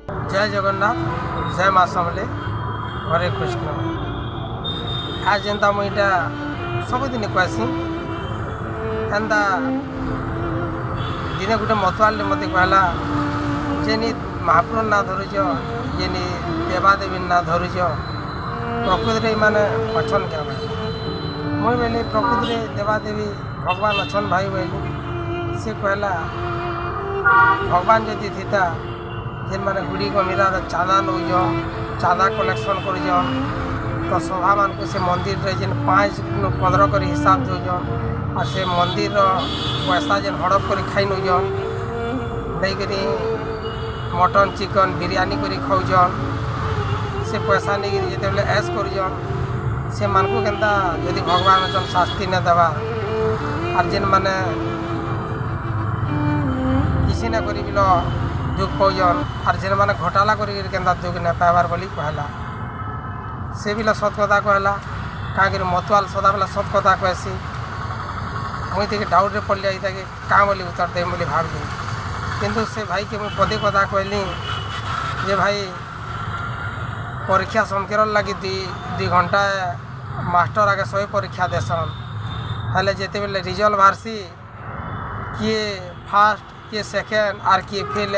जय जगन्नाथ जय माँ समले हरे कृष्ण। आज जेनता मुईटा सबुदिन कहसी एंता दिने गोटे मतवाल मत कहला जेनी महाप्रभु ना धरुच जेनी देवादेवी ना धरुच प्रकृति माने अच्छन क्या भाई मुई बोली प्रकृति देवादेवी भगवान अच्छन भाई बोली से कहला भगवान जदि थीता जेन मैंने गुड़ी गमीरा चाँदा नौजन चाँदा कलेक्शन कर तो सभा मान को से मंदिर रे जेन 5-15 कर हिसाब दौजन और से मंदिर पैसा जेन हड़प कर खाई नौजन नहीं करी मटन चिकन बिरयानी करी खाऊजन से पैसा नहीं जिते ऐश करजन से मान को केनता यदि भगवान जन शास्ति न देवा और जेन मैंने किसी न करी बिलो दुख पाउजन और जेन मैंने घोटाला करी केनता दुख न पाइबार बोली कहला से भी सत कथा कहला कहीं मतवाल सदा बेला सत कथा कहसी मुई थे डाउट पड़ जाई कि क्या बोली उत्तर देम बोली भावली किंतु से भाई के मुझे पदे कथा कहली जे भाई परीक्षा संकेर लगी 2 घंटा मास्टर आगे सही परीक्षा देसन हेले जेते बेले रिजल्ट बाहरसी किए फास्ट किए सेकेंड और किए फेल